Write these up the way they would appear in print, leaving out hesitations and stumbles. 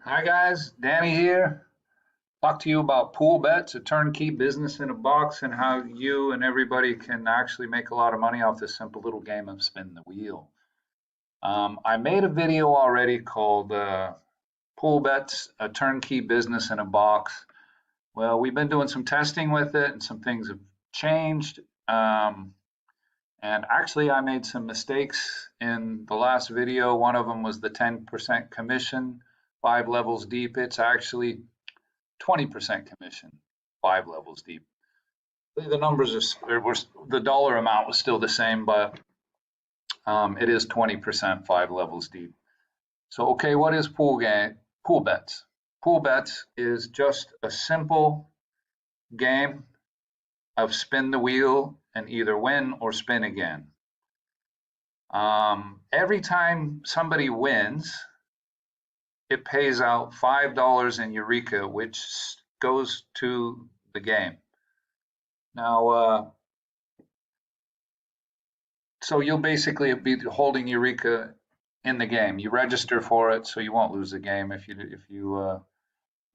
Hi guys, Danny here. Talk to you about PoolBets, a turnkey business in a box, and how you and everybody can actually make a lot of money off this simple little game of spin the wheel. I made a video already called PoolBets, a turnkey business in a box. Well, we've been doing some testing with it, and some things have changed. And actually, I made some mistakes in the last video. One of them was the 10% commission, 5 levels deep. It's actually 20% commission, 5 levels deep. The numbers the dollar amount was still the same, but it is 20%, 5 levels deep. So, okay, what is Pool bets? Pool bets is just a simple game of spin the wheel and either win or spin again. Every time somebody wins, it pays out $5 in Eureka, which goes to the game. Now, so you'll basically be holding Eureka in the game. You register for it, so you won't lose the game if you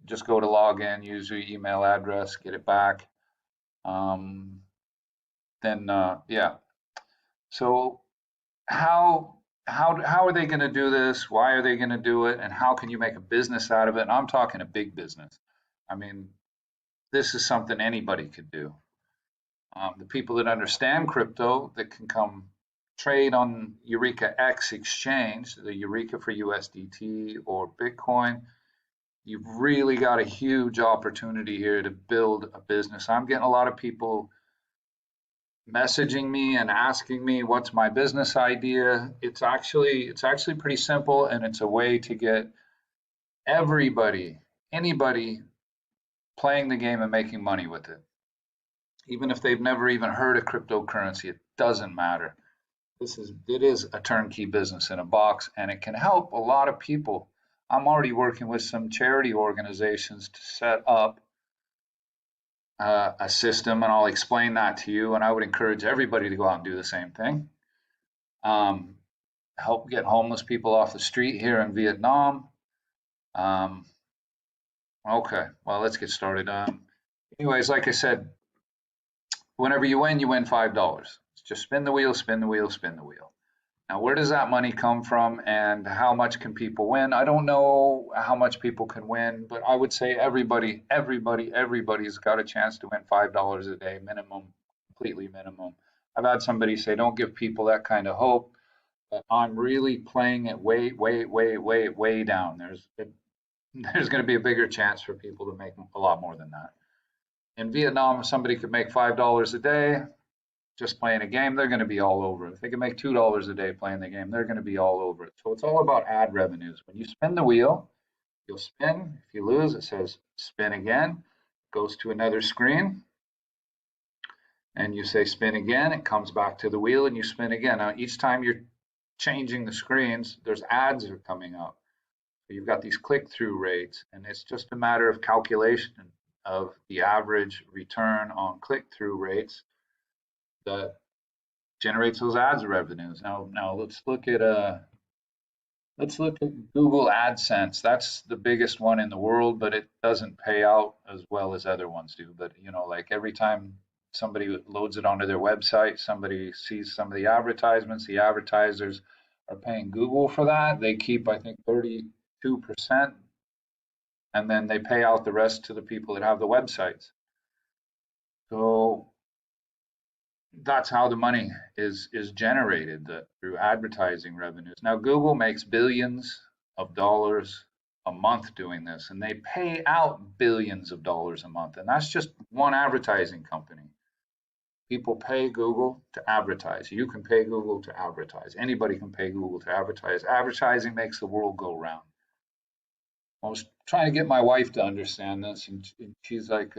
just go to log in, use your email address, get it back. Then yeah. So how are they going to do this? Why are they going to do it? And how can you make a business out of it? And I'm talking a big business. I mean, this is something anybody could do. The people that understand crypto that can come trade on Eureka X exchange, the Eureka for USDT or Bitcoin, you've really got a huge opportunity here to build a business. I'm getting a lot of people messaging me and asking me what's my business idea. It's actually pretty simple, and it's a way to get anybody playing the game and making money with it. Even if they've never even heard of cryptocurrency, it doesn't matter. It is a turnkey business in a box, and it can help a lot of people. I'm already working with some charity organizations to set up a system, and I'll explain that to you. And I would encourage everybody to go out and do the same thing. Help get homeless people off the street here in Vietnam. Okay, well, let's get started. Anyways, like I said, whenever you win $5. Just spin the wheel, spin the wheel, spin the wheel. Now, where does that money come from, and how much can people win? I don't know how much people can win, but I would say everybody's got a chance to win $5 a day minimum, completely minimum. I've had somebody say, don't give people that kind of hope, but I'm really playing it way down. There's going to be a bigger chance for people to make a lot more than that. In Vietnam, if somebody could make $5 a day just playing a game, they're going to be all over it. If they can make $2 a day playing the game, they're going to be all over it. So it's all about ad revenues. When you spin the wheel, you'll spin. If you lose, it says spin again. Goes to another screen. And you say spin again. It comes back to the wheel and you spin again. Now, each time you're changing the screens, there's ads that are coming up. So you've got these click-through rates, and it's just a matter of calculation of the average return on click-through rates that generates those ads revenues. Now let's look at Google AdSense. That's the biggest one in the world, but it doesn't pay out as well as other ones do. But like every time somebody loads it onto their website, somebody sees some of the advertisements, the advertisers are paying Google for that. They keep, I think, 32%, and then they pay out the rest to the people that have the websites. So that's how the money is generated, through advertising revenues. Now, Google makes billions of dollars a month doing this, and they pay out billions of dollars a month, and that's just one advertising company. People pay Google to advertise. You can pay Google to advertise. Anybody can pay Google to advertise. Advertising makes the world go round. I was trying to get my wife to understand this, and she's like,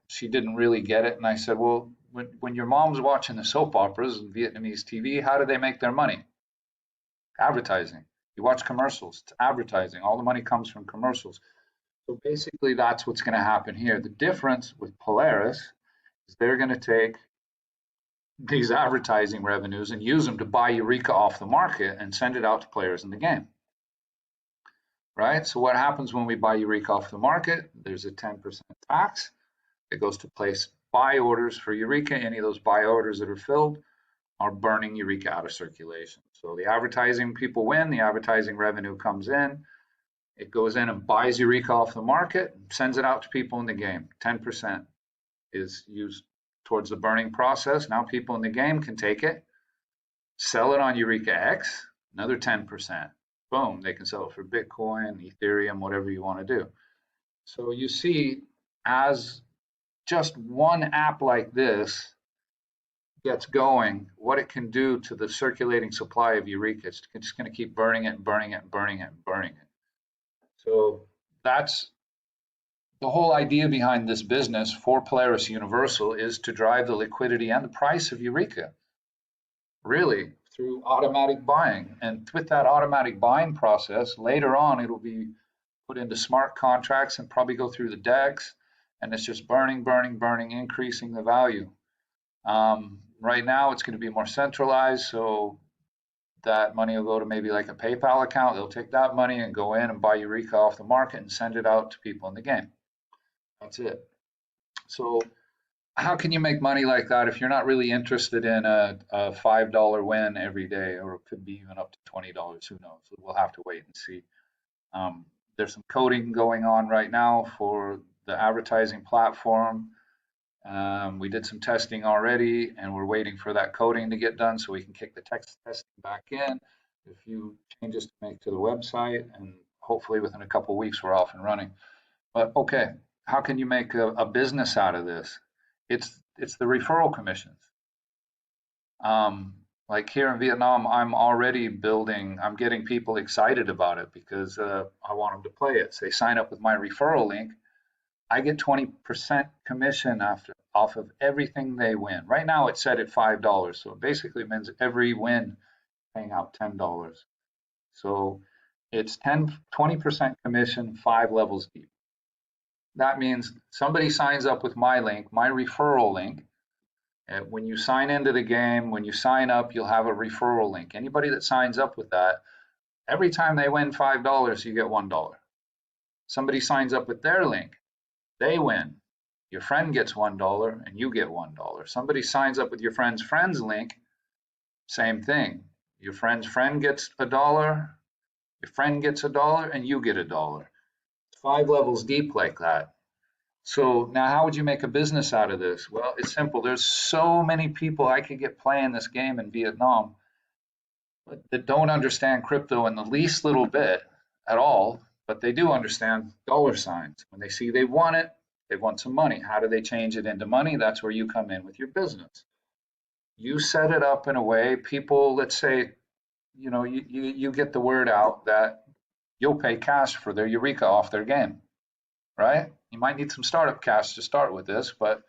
she didn't really get it. And I said, well, when your mom's watching the soap operas and Vietnamese TV, how do they make their money? Advertising. You watch commercials, it's advertising. All the money comes from commercials. So basically, that's what's going to happen here. The difference with Polaris is they're going to take these advertising revenues and use them to buy Eureka off the market and send it out to players in the game. right? So what happens when we buy Eureka off the market? There's a 10% tax. It goes to place buy orders for Eureka. Any of those buy orders that are filled are burning Eureka out of circulation. So the advertising people win, the advertising revenue comes in, it goes in and buys Eureka off the market, sends it out to people in the game. 10% is used towards the burning process. Now people in the game can take it, sell it on Eureka X, another 10%. Boom, they can sell it for Bitcoin, Ethereum, whatever you want to do. So you see, as just one app like this gets going, what it can do to the circulating supply of Eureka, it's just going to keep burning it, burning it, burning it, burning it. So that's the whole idea behind this business for Polaris Universal, is to drive the liquidity and the price of Eureka, really, through automatic buying. And with that automatic buying process, later on, it'll be put into smart contracts and probably go through the DEX, and it's just burning, burning, burning, increasing the value. Right now, it's going to be more centralized, so that money will go to maybe like a PayPal account. They'll take that money and go in and buy Eureka off the market and send it out to people in the game. That's it. So how can you make money like that if you're not really interested in a $5 win every day, or it could be even up to $20? Who knows? We'll have to wait and see. There's some coding going on right now for the advertising platform. We did some testing already, and we're waiting for that coding to get done so we can kick the text testing back in. A few changes to make to the website, and hopefully within a couple of weeks we're off and running. But okay, how can you make a business out of this? It's the referral commissions. Like here in Vietnam, I'm already building, I'm getting people excited about it because I want them to play it. So they sign up with my referral link. I get 20% commission off of everything they win. Right now it's set at $5. So it basically means every win paying out $10. So it's 20% commission, 5 levels deep. That means somebody signs up with my link, my referral link. When you sign into the game, when you sign up, you'll have a referral link. Anybody that signs up with that, every time they win $5, you get $1. Somebody signs up with their link, they win. Your friend gets $1 and you get $1. Somebody signs up with your friend's friend's link, same thing. Your friend's friend gets $1, your friend gets $1, and you get $1. It's 5 levels deep like that. So now how would you make a business out of this? Well, it's simple. There's so many people I could get playing this game in Vietnam that don't understand crypto in the least little bit at all, but they do understand dollar signs. When they see they want it, they want some money. How do they change it into money? That's where you come in with your business. You set it up in a way, people, let's say, you get the word out that you'll pay cash for their Eureka off their game, right? You might need some startup cash to start with this, but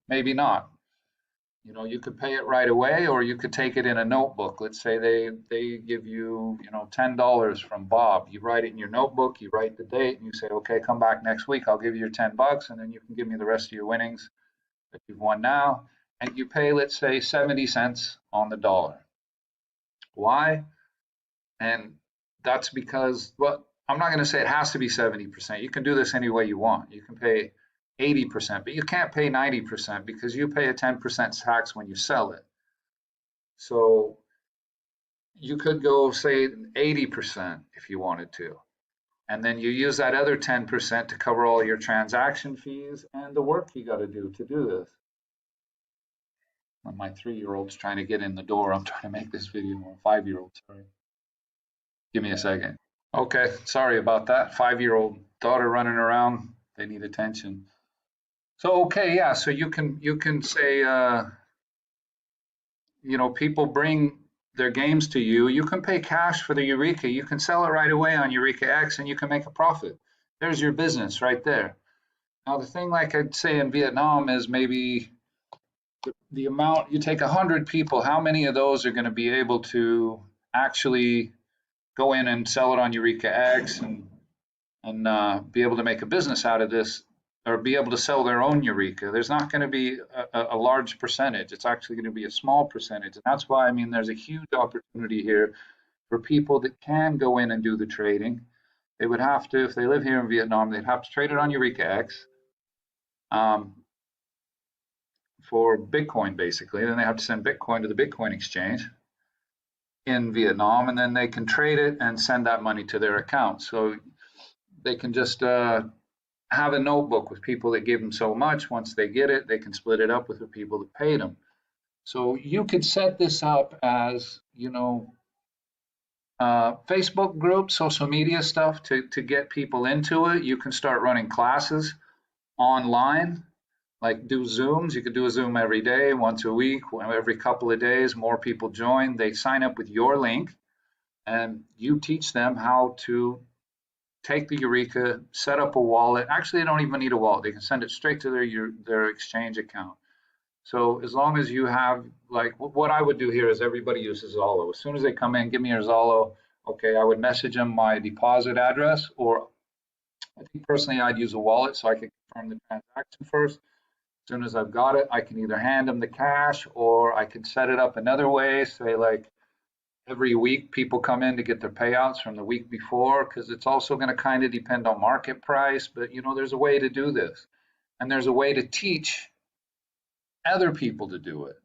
maybe not. You could pay it right away, or you could take it in a notebook. Let's say they give you, $10 from Bob. You write it in your notebook, you write the date, and you say, okay, come back next week. I'll give you your $10, and then you can give me the rest of your winnings that you've won now. And you pay, let's say, 70 cents on the dollar. Why? And that's because, well, I'm not going to say it has to be 70%. You can do this any way you want. You can pay 80%, but you can't pay 90% because you pay a 10% tax when you sell it. So you could go, say, 80% if you wanted to. And then you use that other 10% to cover all your transaction fees and the work you got to do this. When my 3-year-old's trying to get in the door, I'm trying to make this video. A 5-year-old, sorry. Give me a second. Okay, sorry about that. 5-year-old daughter running around. They need attention. So okay, yeah. So you can say, people bring their games to you. You can pay cash for the Eureka. You can sell it right away on Eureka X, and you can make a profit. There's your business right there. Now the thing, like I'd say in Vietnam, is maybe the amount, you take 100 people, how many of those are going to be able to actually go in and sell it on Eureka X and be able to make a business out of this, or be able to sell their own Eureka? There's not going to be a large percentage. It's actually going to be a small percentage. And that's why, there's a huge opportunity here for people that can go in and do the trading. They would have to, if they live here in Vietnam, they'd have to trade it on Eureka X um, for Bitcoin, basically. Then they have to send Bitcoin to the Bitcoin exchange in Vietnam, and then they can trade it and send that money to their account. So they can just have a notebook with people that give them so much. Once they get it, they can split it up with the people that paid them. So you could set this up as, Facebook groups, social media stuff to get people into it. You can start running classes online, like do Zooms. You could do a Zoom every day, once a week, every couple of days. More people join. They sign up with your link, and you teach them how to take the Eureka, set up a wallet. Actually, they don't even need a wallet. They can send it straight to their exchange account. So as long as you have, like, what I would do here is everybody uses Zollo. As soon as they come in, give me your Zollo. Okay, I would message them my deposit address, or I think personally I'd use a wallet so I can confirm the transaction first. As soon as I've got it, I can either hand them the cash or I can set it up another way, say like every week people come in to get their payouts from the week before, because it's also going to kind of depend on market price. But there's a way to do this, and there's a way to teach other people to do it.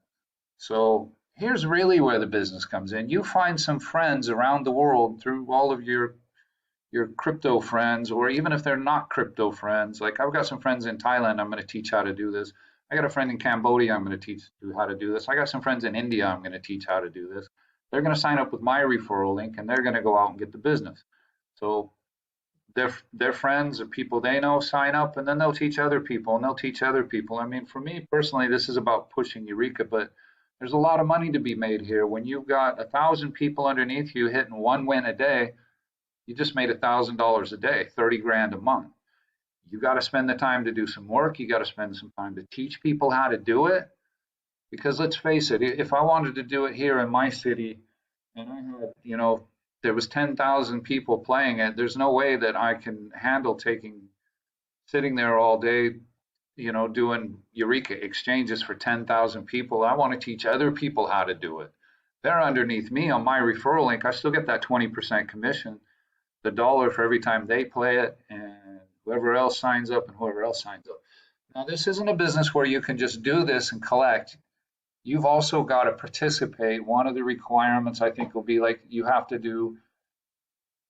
So here's really where the business comes in. You find some friends around the world through all of your crypto friends, or even if they're not crypto friends. Like I've got some friends in Thailand, I'm going to teach how to do this. I got a friend in Cambodia, I'm going to teach how to do this. I got some friends in India, I'm going to teach how to do this. They're going to sign up with my referral link, and they're going to go out and get the business. So their friends or people they know sign up, and then they'll teach other people, and they'll teach other people. I mean, for me personally, this is about pushing Eureka, but there's a lot of money to be made here. When you've got 1,000 people underneath you hitting one win a day, you just made $1,000 a day, 30 grand a month. You got to spend the time to do some work. You got to spend some time to teach people how to do it. Because let's face it, if I wanted to do it here in my city, and I had, there was 10,000 people playing it, there's no way that I can handle sitting there all day, doing Eureka exchanges for 10,000 people. I want to teach other people how to do it. They're underneath me on my referral link. I still get that 20% commission, the dollar for every time they play it, and whoever else signs up and whoever else signs up. Now, this isn't a business where you can just do this and collect. You've also got to participate. One of the requirements, I think, will be like you have to do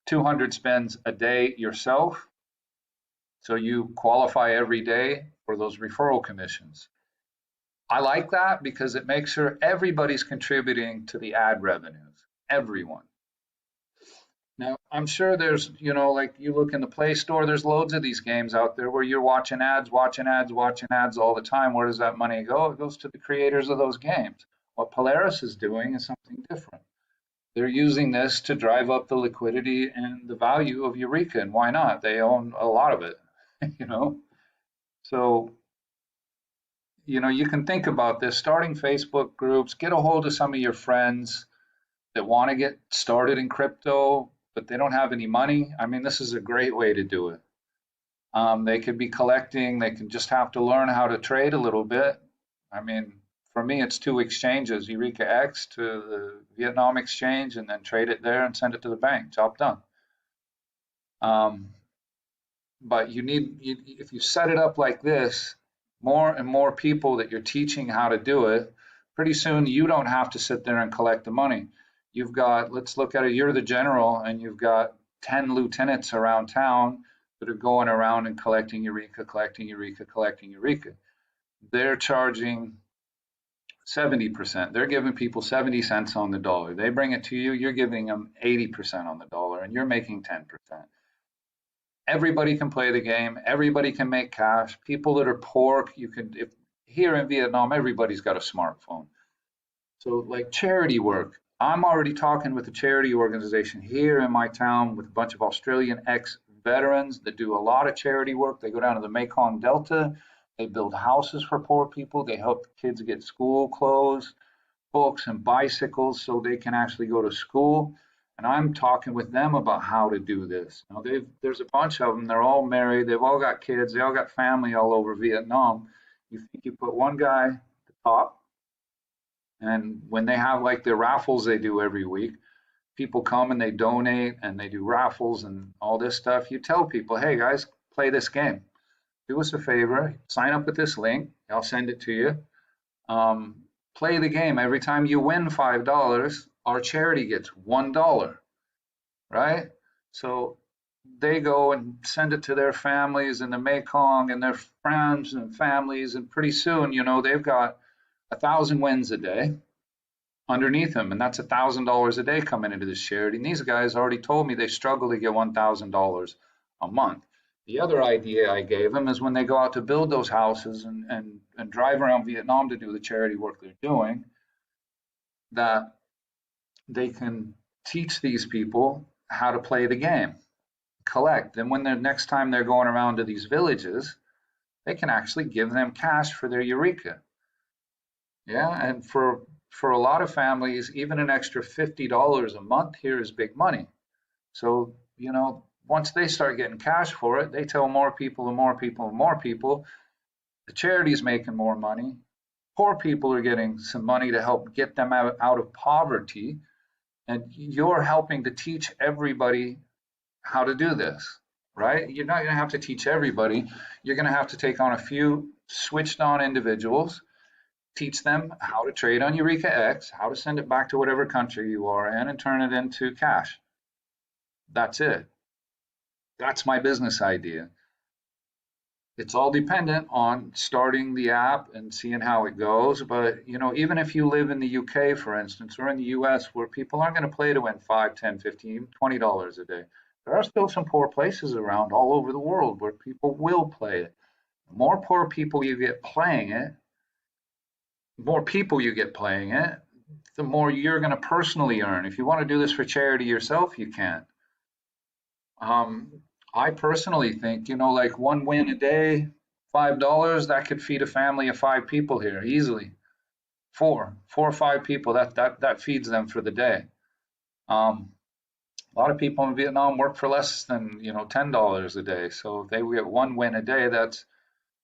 200 spends a day yourself. So you qualify every day for those referral commissions. I like that because it makes sure everybody's contributing to the ad revenues, everyone. Now, I'm sure there's, like you look in the Play Store, there's loads of these games out there where you're watching ads all the time. Where does that money go? It goes to the creators of those games. What Polaris is doing is something different. They're using this to drive up the liquidity and the value of Eureka, and why not? They own a lot of it, So, you can think about this, starting Facebook groups, get a hold of some of your friends that want to get started in crypto, but they don't have any money. I mean, this is a great way to do it. They could be collecting, they can just have to learn how to trade a little bit. I mean, for me, it's 2 exchanges, Eureka X to the Vietnam exchange, and then trade it there and send it to the bank. Job done. But if you set it up like this, more and more people that you're teaching how to do it, pretty soon you don't have to sit there and collect the money. You've got, let's look at it, you're the general, and you've got 10 lieutenants around town that are going around and collecting Eureka. They're charging 70%. They're giving people 70 cents on the dollar. They bring it to you, you're giving them 80% on the dollar, and you're making 10%. Everybody can play the game. Everybody can make cash. People that are poor, here in Vietnam, everybody's got a smartphone. So like charity work, I'm already talking with a charity organization here in my town with a bunch of Australian ex-veterans that do a lot of charity work. They go down to the Mekong Delta. They build houses for poor people. They help kids get school clothes, books, and bicycles so they can actually go to school. And I'm talking with them about how to do this. Now, there's a bunch of them. They're all married. They've all got kids. They all got family all over Vietnam. You put one guy at the top, and when they have like the raffles they do every week, people come and they donate and they do raffles and all this stuff. You tell people, hey guys, play this game. Do us a favor, sign up with this link. I'll send it to you. Play the game. Every time you win $5, our charity gets $1, right? So they go and send it to their families in the Mekong and their friends and families, and pretty soon, they've got 1,000 wins a day underneath them, and that's $1,000 a day coming into this charity. And these guys already told me they struggle to get $1,000 a month. The other idea I gave them is when they go out to build those houses and drive around Vietnam to do the charity work they're doing, that they can teach these people how to play the game, collect. And when the next time they're going around to these villages, they can actually give them cash for their Eureka. Yeah, and for a lot of families, even an extra $50 a month here is big money. So, once they start getting cash for it, they tell more people and more people and more people. The charity's making more money. Poor people are getting some money to help get them out of poverty. And you're helping to teach everybody how to do this, right? You're not going to have to teach everybody. You're going to have to take on a few switched on individuals, teach them how to trade on Eureka X, how to send it back to whatever country you are in and turn it into cash. That's it. That's my business idea. It's all dependent on starting the app and seeing how it goes. But, even if you live in the UK, for instance, or in the US, where people aren't going to play to win $5, $10, $15, $20 a day, there are still some poor places around all over the world where people will play it. The more poor people you get playing it, more people you get playing it, the more you're going to personally earn. If you want to do this for charity yourself, you can. I personally think, like one win a day, $5, that could feed a family of 5 people here easily. Four or 5 people, that feeds them for the day. A lot of people in Vietnam work for less than, $10 a day. So if they get one win a day, that's,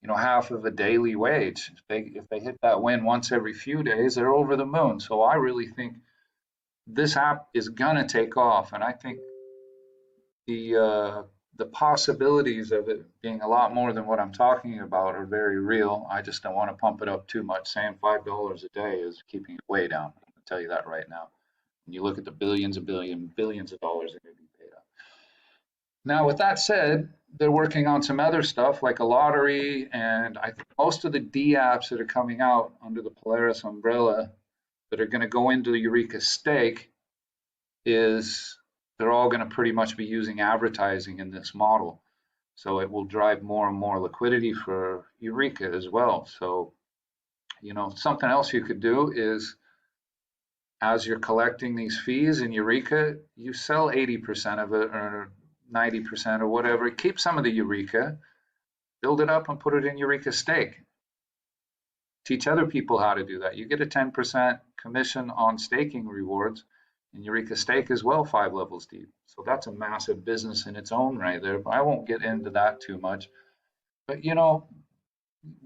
half of a daily wage. If they hit that win once every few days, they're over the moon. So I really think this app is gonna take off, and I think the possibilities of it being a lot more than what I'm talking about are very real. I just don't want to pump it up too much. Saying $5 a day is keeping it way down. I can tell you that right now. When you look at the billions of billions of dollars that are going to be paid out. Now, with that said, they're working on some other stuff like a lottery, and I think most of the D apps that are coming out under the Polaris umbrella that are going to go into the Eureka Stake is they're all going to pretty much be using advertising in this model. So it will drive more and more liquidity for Eureka as well. So, something else you could do is, as you're collecting these fees in Eureka, you sell 80% of it or 90% or whatever. Keep some of the Eureka, build it up and put it in Eureka Stake. Teach other people how to do that. You get a 10% commission on staking rewards in Eureka Stake as well, 5 levels deep. So that's a massive business in its own right there. But I won't get into that too much. But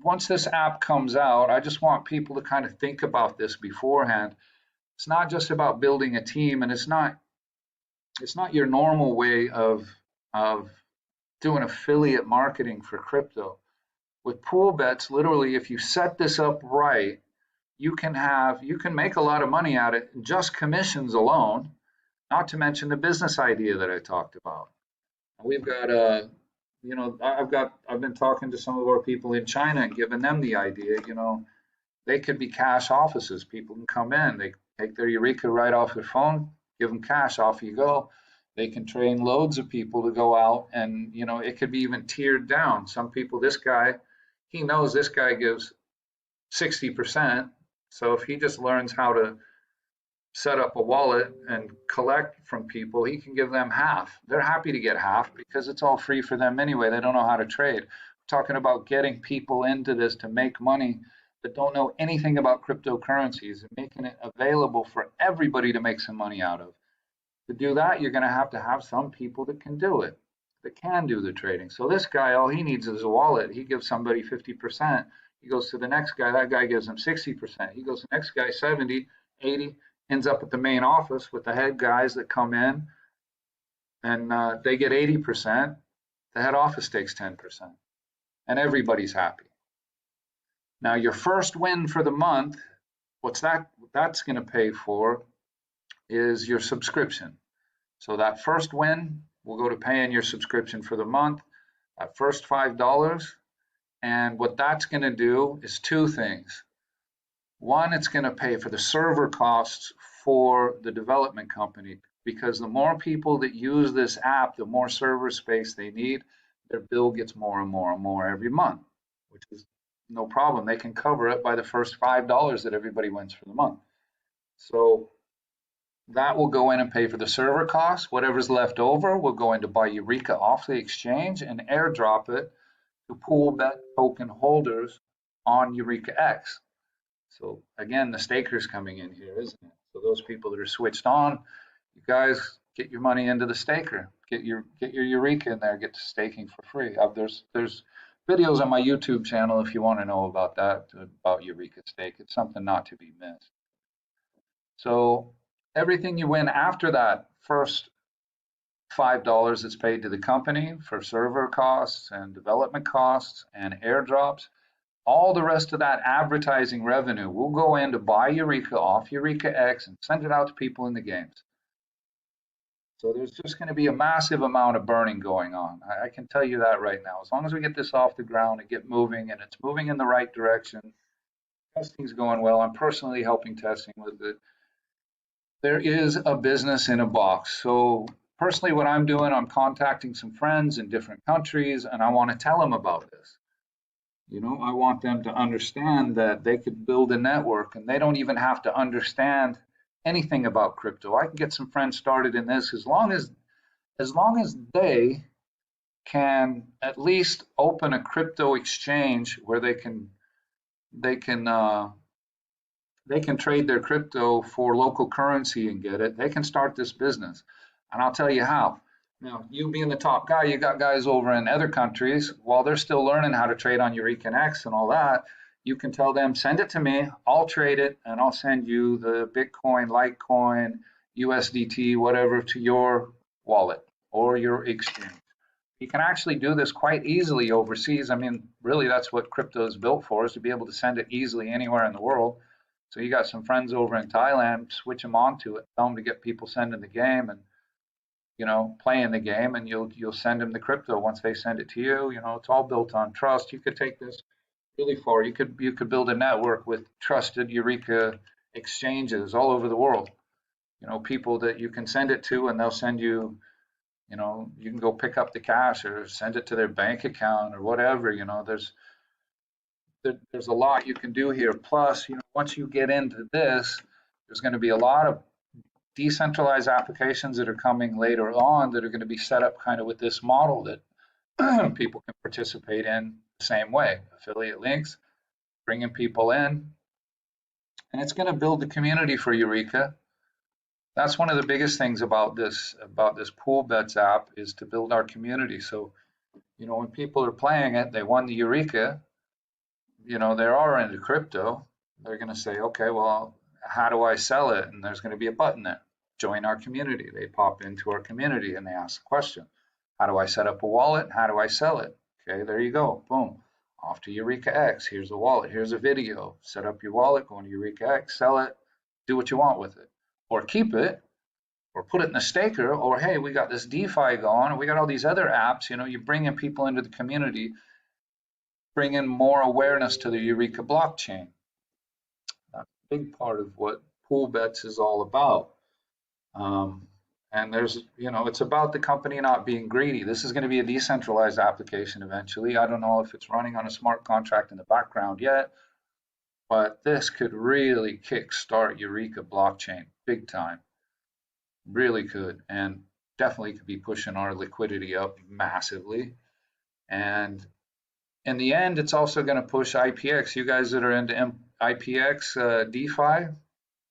once this app comes out, I just want people to kind of think about this beforehand. It's not just about building a team, and it's not your normal way of doing affiliate marketing for crypto. With PoolBets, literally, if you set this up right, you can make a lot of money at it, just commissions alone, not to mention the business idea that I talked about. We've got I've been talking to some of our people in China and giving them the idea, they could be cash offices. People can come in, they take their Eureka right off their phone, give them cash, off you go. They can train loads of people to go out, and it could be even tiered down. Some people, he knows this guy gives 60%. So if he just learns how to set up a wallet and collect from people, he can give them half. They're happy to get half because it's all free for them anyway. They don't know how to trade. We're talking about getting people into this to make money that don't know anything about cryptocurrencies and making it available for everybody to make some money out of. To do that, you're going to have some people that can do it, that can do the trading. So this guy, all he needs is a wallet. He gives somebody 50%. He goes to the next guy, that guy gives him 60%. He goes to the next guy, 70, 80. ends up at the main office with the head guys that come in, and they get 80%. The head office takes 10%, and everybody's happy. Now, your first win for the month, that's going to pay for is your subscription. So that first win will go to paying your subscription for the month, that first $5. And what that's going to do is two things. One, it's going to pay for the server costs for the development company, because the more people that use this app, the more server space they need. Their bill gets more and more and more every month, which is no problem. They can cover it by the first $5 that everybody wins for the month. So that will go in and pay for the server costs. Whatever's left over will go in to buy Eureka off the exchange and airdrop it to PoolBet token holders on Eureka X. So again, the staker's coming in here, isn't it? So those people that are switched on, you guys get your money into the staker. Get your Eureka in there. Get to staking for free. There's videos on my YouTube channel if you want to know about that, about Eureka Stake. It's something not to be missed. So everything you win after that first $5 that's paid to the company for server costs and development costs and airdrops, all the rest of that advertising revenue will go in to buy Eureka off Eureka X and send it out to people in the games. So there's just going to be a massive amount of burning going on. I can tell you that right now. As long as we get this off the ground and get moving, and it's moving in the right direction, testing's going well. I'm personally helping testing with it. There is a business in a box. So personally, what I'm doing, I'm contacting some friends in different countries, and I want to tell them about this. You know, I want them to understand that they could build a network, and they don't even have to understand anything about crypto. I can get some friends started in this as long as they can at least open a crypto exchange where they can trade their crypto for local currency and get it. They can start this business, and I'll tell you how. Now, you being the top guy, you got guys over in other countries while they're still learning how to trade on Eureka X and all that. You can tell them, send it to me, I'll trade it, and I'll send you the Bitcoin, Litecoin, USDT, whatever, to your wallet or your exchange. You can actually do this quite easily overseas. I mean, really, that's what crypto is built for, is to be able to send it easily anywhere in the world. So you got some friends over in Thailand, switch them onto it, tell them to get people sending the game and, you know, playing the game, and you'll send them the crypto once they send it to you. You know, it's all built on trust. You could take this really far. You could build a network with trusted Eureka exchanges all over the world. You know, people that you can send it to, and they'll send you, you know, you can go pick up the cash or send it to their bank account or whatever. You know, there's a lot you can do here. Plus, you know, once you get into this, there's going to be a lot of decentralized applications that are coming later on that are going to be set up kind of with this model that people can participate in the same way. Affiliate links, bringing people in, and it's going to build the community for Eureka. That's one of the biggest things about this PoolBets app, is to build our community. So, you know, when people are playing it, they won the Eureka, you know, they're all into crypto. They're going to say, okay, well, how do I sell it? And there's going to be a button there, join our community. They pop into our community and they ask the question, how do I set up a wallet? How do I sell it? Okay, there you go. Boom. Off to Eureka X. Here's a wallet. Here's a video. Set up your wallet, go into Eureka X, sell it, do what you want with it. Or keep it, or put it in a staker, or hey, we got this DeFi going, or we got all these other apps. You know, you bring in people into the community, bring in more awareness to the Eureka blockchain. That's a big part of what PoolBets is all about. And there's, you know, it's about the company not being greedy. This is going to be a decentralized application eventually. I don't know if it's running on a smart contract in the background yet, but this could really kickstart Eureka blockchain big time. Really could, and definitely could be pushing our liquidity up massively. And in the end, it's also going to push IPX. You guys that are into IPX DeFi,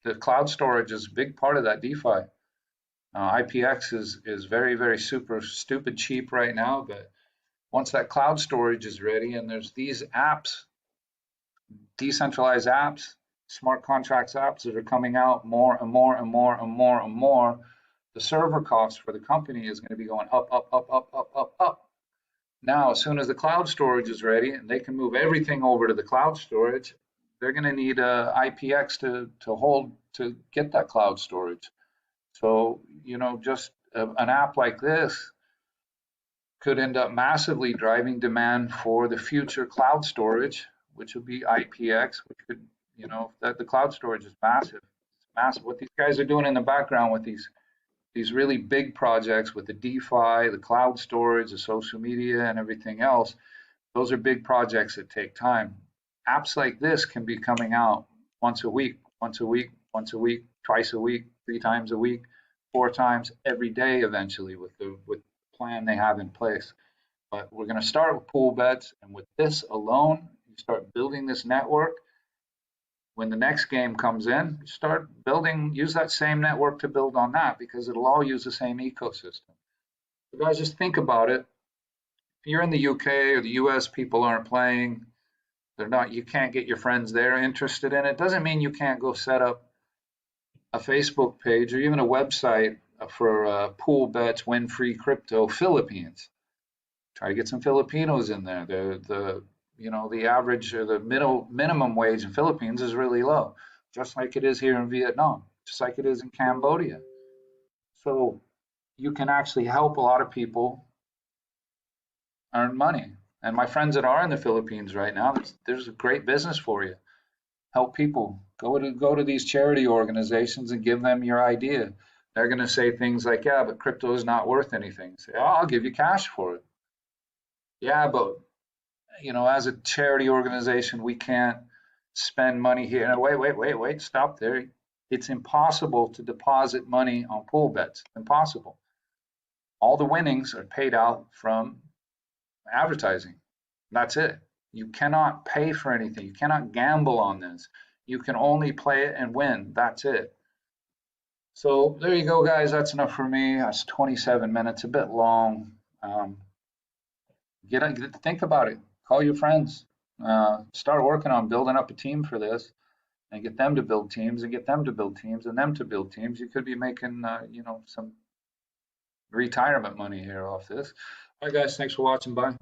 the cloud storage is a big part of that DeFi. IPX is very, very super stupid cheap right now, but once that cloud storage is ready and there's these apps, decentralized apps smart contracts apps that are coming out more and more and more and more and more, the server cost for the company is going to be going up, up, up, up, up, up, up. Now, as soon as the cloud storage is ready and they can move everything over to the cloud storage, they're going to need a IPX to get that cloud storage. So, just an app like this could end up massively driving demand for the future cloud storage, which would be IPX, which could, that the cloud storage is massive. It's massive. What these guys are doing in the background with these really big projects with the DeFi, the cloud storage, the social media, and everything else, those are big projects that take time. Apps like this can be coming out once a week, once a week, once a week, twice a week, 3 times a week, 4 times every day eventually with the plan they have in place. But we're going to start with PoolBets, and with this alone, you start building this network. When the next game comes in, start building, use that same network to build on that, because it'll all use the same ecosystem. So guys, just think about it. If you're in the UK or the US, people aren't playing, you can't get your friends there interested in it. Doesn't mean you can't go set up a Facebook page or even a website for PoolBets Win Free Crypto Philippines. Try to get some Filipinos in there. The average or the minimum wage in Philippines is really low, just like it is here in Vietnam, just like it is in Cambodia. So you can actually help a lot of people earn money. And my friends that are in the Philippines right now, there's a great business for you. Help people. Go to these charity organizations and give them your idea. They're going to say things like, yeah, but crypto is not worth anything. Say, oh, I'll give you cash for it. Yeah, but as a charity organization, we can't spend money here. No, wait, stop there. It's impossible to deposit money on PoolBets. Impossible. All the winnings are paid out from advertising. That's it. You cannot pay for anything. You cannot gamble on this. You can only play it and win. That's it. So there you go, guys. That's enough for me. That's 27 minutes, a bit long. Think about it. Call your friends. Start working on building up a team for this, and get them to build teams, and get them to build teams, and them to build teams. You could be making, some retirement money here off this. All right, guys. Thanks for watching. Bye.